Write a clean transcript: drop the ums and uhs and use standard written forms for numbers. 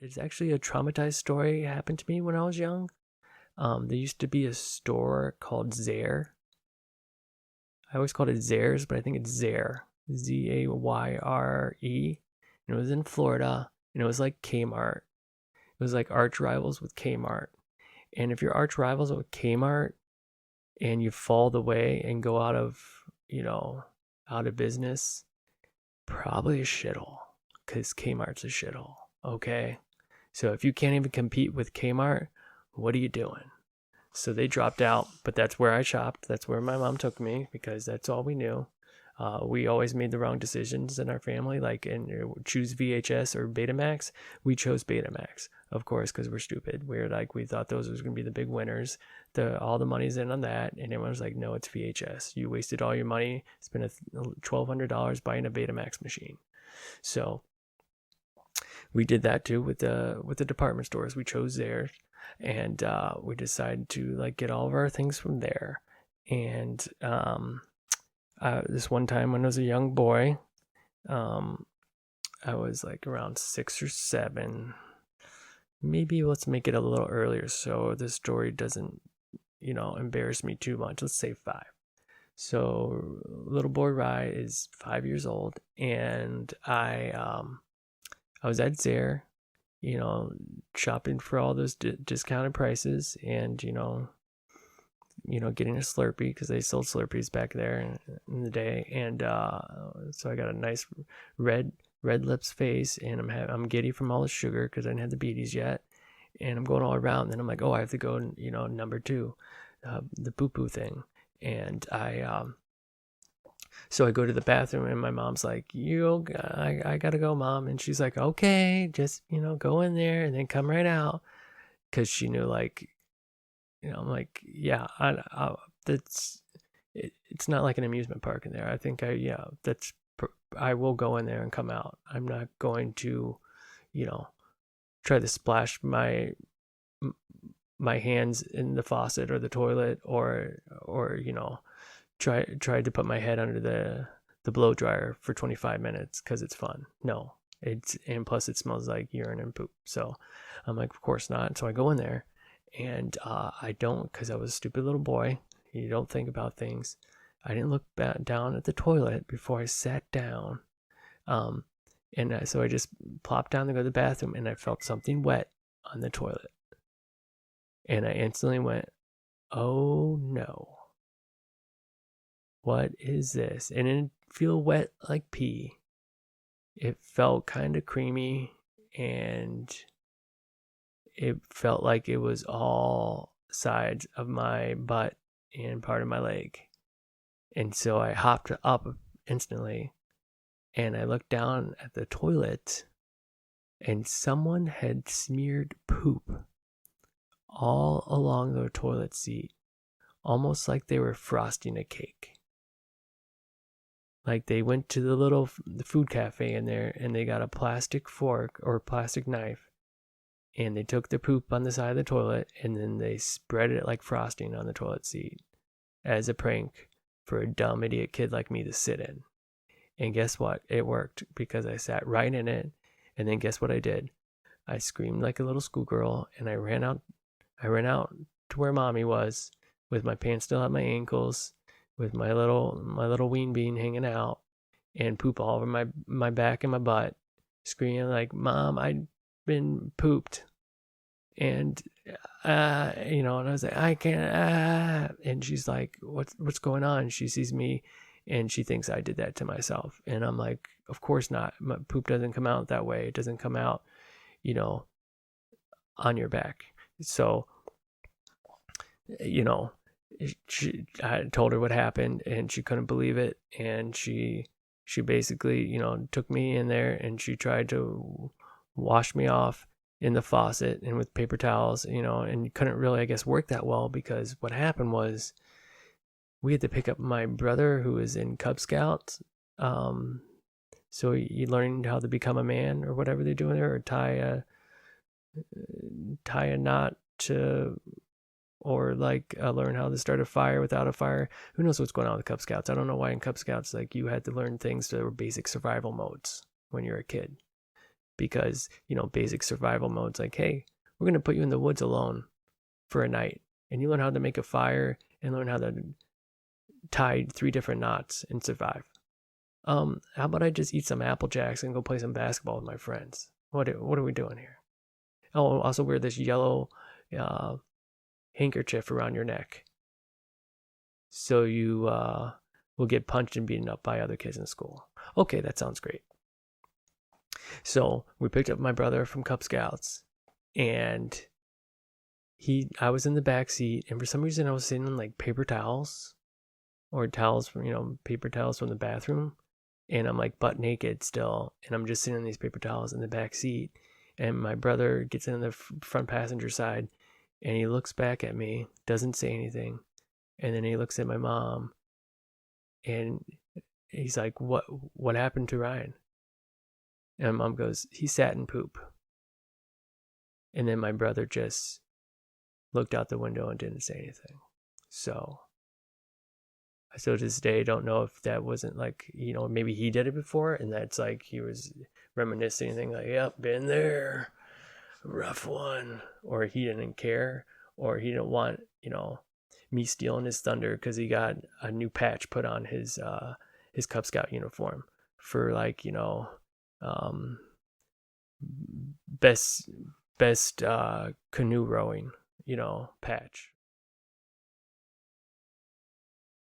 It's actually a traumatized story happened to me when I was young. There used to be a store called Zayre. I always called it Zayres, but I think it's Zayre. Zayre. And it was in Florida, and it was like Kmart. It was like arch rivals with Kmart. And if you're arch rivals with Kmart and you fall the way and go out of business, probably a shithole, because Kmart's a shithole. Okay? So if you can't even compete with Kmart, what are you doing? So they dropped out, but that's where I shopped. That's where my mom took me because that's all we knew. We always made the wrong decisions in our family, like choose VHS or Betamax. We chose Betamax, of course, because we're stupid. We thought those was going to be the big winners. All the money's in on that, and everyone was like, no, it's VHS. You wasted all your money, spent $1,200 buying a Betamax machine. So we did that too with the department stores. We chose theirs, and we decided to like get all of our things from there. And this one time when I was a young boy, I was like around 6 or 7. Maybe let's make it a little earlier so the story doesn't, embarrass me too much. Let's say 5. So little boy Rye is 5 years old, and I was at Zare, shopping for all those discounted prices, and getting a Slurpee because they sold Slurpees back there in the day, and so I got a nice red lips face, and I'm giddy from all the sugar because I didn't have the beaties yet, and I'm going all around. And then I'm like, oh, I have to go, number 2, the poo poo thing, and so I go to the bathroom, and my mom's like, I gotta go, Mom, and she's like, okay, just go in there and then come right out, because she knew like. I'm like, yeah, it's not like an amusement park in there. I think I will go in there and come out. I'm not going to, try to splash my hands in the faucet or the toilet, or try to put my head under the blow dryer for 25 minutes because it's fun. No, and plus it smells like urine and poop. So I'm like, of course not. So I go in there. And I don't, because I was a stupid little boy. You don't think about things. I didn't look down at the toilet before I sat down. So I just plopped down to go to the bathroom, and I felt something wet on the toilet. And I instantly went, oh no. What is this? And it didn't feel wet like pee. It felt kind of creamy, and it felt like it was all sides of my butt and part of my leg. And so I hopped up instantly, and I looked down at the toilet, and someone had smeared poop all along the toilet seat, almost like they were frosting a cake. Like they went to the food cafe in there, and they got a plastic fork or plastic knife, and they took the poop on the side of the toilet, and then they spread it like frosting on the toilet seat as a prank for a dumb idiot kid like me to sit in. And guess what? It worked, because I sat right in it. And then guess what I did? I screamed like a little schoolgirl, and I ran out to where mommy was, with my pants still at my ankles, with my little ween bean hanging out, and poop all over my back and my butt, screaming like, Mom, I been pooped. And and I was like, I can't, and she's like, what's going on? She sees me, and she thinks I did that to myself, and I'm like, of course not. My poop doesn't come out that way. It doesn't come out on your back. So I told her what happened, and she couldn't believe it, and she basically took me in there, and she tried to wash me off in the faucet and with paper towels, and couldn't really, I guess, work that well, because what happened was we had to pick up my brother who was in Cub Scouts. So he learned how to become a man, or whatever they're doing there, or tie a knot to, or like learn how to start a fire without a fire. Who knows what's going on with Cub Scouts? I don't know why in Cub Scouts like you had to learn things that were basic survival modes when you're a kid. because, basic survival mode's like, hey, we're going to put you in the woods alone for a night, and you learn how to make a fire and learn how to tie 3 different knots and survive. How about I just eat some Apple Jacks and go play some basketball with my friends? What are we doing here? Oh, also wear this yellow handkerchief around your neck, so you will get punched and beaten up by other kids in school. Okay, that sounds great. So we picked up my brother from Cub Scouts, and I was in the back seat, and for some reason I was sitting on like paper towels or towels from, paper towels from the bathroom, and I'm like butt naked still, and I'm just sitting on these paper towels in the back seat, and my brother gets in the front passenger side, and he looks back at me, doesn't say anything, and then he looks at my mom, and he's like, what happened to Ryan? And my mom goes, he sat in poop. And then my brother just looked out the window and didn't say anything. So I still to this day don't know if that wasn't like, maybe he did it before, and that's like he was reminiscing and like, yep, been there, rough one. Or he didn't care, or he didn't want, me stealing his thunder because he got a new patch put on his Cub Scout uniform for like, best canoe rowing, patch.